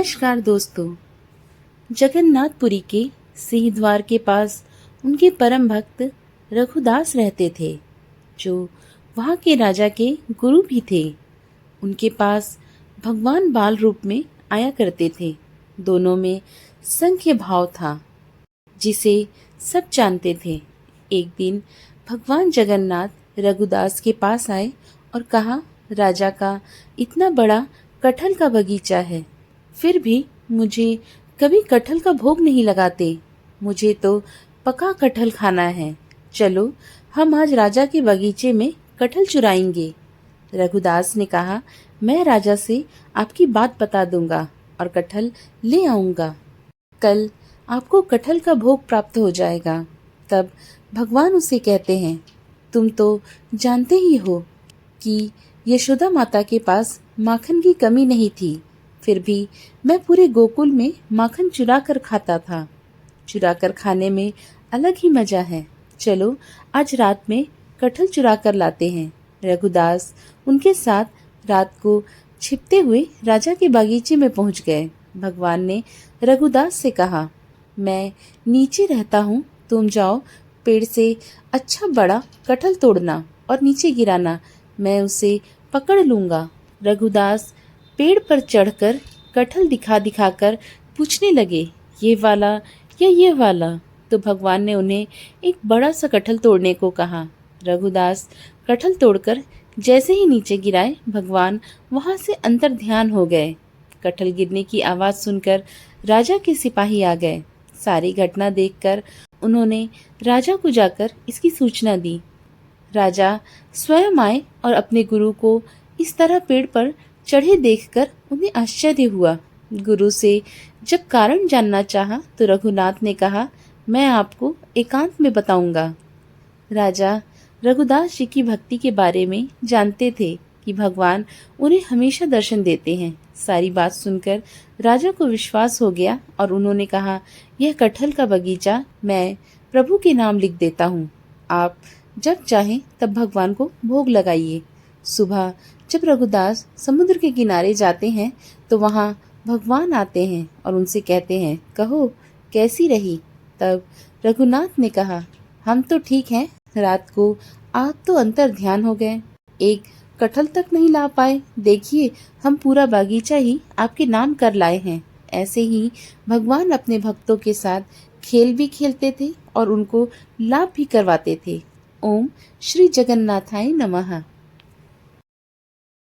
नमस्कार दोस्तों। जगन्नाथपुरी के सिंह द्वार के पास उनके परम भक्त रघुदास रहते थे, जो वहाँ के राजा के गुरु भी थे। उनके पास भगवान बाल रूप में आया करते थे। दोनों में संख्य भाव था, जिसे सब जानते थे। एक दिन भगवान जगन्नाथ रघुदास के पास आए और कहा, राजा का इतना बड़ा कटहल का बगीचा है, फिर भी मुझे कभी कटहल का भोग नहीं लगाते। मुझे तो पका कटहल खाना है। चलो, हम आज राजा के बगीचे में कटहल चुराएंगे। रघुदास ने कहा, मैं राजा से आपकी बात बता दूंगा और कटहल ले आऊंगा। कल आपको कटहल का भोग प्राप्त हो जाएगा। तब भगवान उसे कहते हैं, तुम तो जानते ही हो कि यशोदा माता के पास माखन की कमी नहीं थी, फिर भी मैं पूरे गोकुल में माखन चुरा कर खाता था। चुरा कर खाने में अलग ही मजा है। चलो, आज रात में कटहल चुरा कर लाते हैं। रघुदास उनके साथ रात को छिपते हुए राजा के बागीचे में पहुंच गए। भगवान ने रघुदास से कहा, मैं नीचे रहता हूँ, तुम जाओ पेड़ से अच्छा बड़ा कटहल तोड़ना और नीचे गिराना, मैं उसे पकड़ लूंगा। रघुदास पेड़ पर चढ़कर कटहल दिखा दिखाकर पूछने लगे, ये वाला या ये वाला? तो भगवान ने उन्हें एक बड़ा सा कटहल तोड़ने को कहा। रघुदास कटहल तोड़कर जैसे ही नीचे गिराए, भगवान वहां से अंतर ध्यान हो गए। कटहल गिरने की आवाज सुनकर राजा के सिपाही आ गए। सारी घटना देखकर उन्होंने राजा को जाकर इसकी सूचना दी। राजा स्वयं आए और अपने गुरु को इस तरह पेड़ पर चढ़े देखकर उन्हें आश्चर्य हुआ। गुरु से जब कारण जानना चाहा तो रघुनाथ ने कहा, मैं आपको एकांत में बताऊंगा। राजा रघुदास जी की भक्ति के बारे में जानते थे कि भगवान उन्हें हमेशा दर्शन देते हैं। सारी बात सुनकर राजा को विश्वास हो गया और उन्होंने कहा, यह कटहल का बगीचा मैं प्रभु के नाम लिख देता हूँ। आप जब चाहें तब भगवान को भोग लगाइए। सुबह जब रघुदास समुद्र के किनारे जाते हैं तो वहाँ भगवान आते हैं और उनसे कहते हैं, कहो कैसी रही? तब रघुनाथ ने कहा, हम तो ठीक हैं। रात को आप तो अंतर ध्यान हो गए, एक कटहल तक नहीं ला पाए। देखिए, हम पूरा बागीचा ही आपके नाम कर लाए हैं। ऐसे ही भगवान अपने भक्तों के साथ खेल भी खेलते थे और उनको लाभ भी करवाते थे। ओम श्री जगन्नाथाय नमः।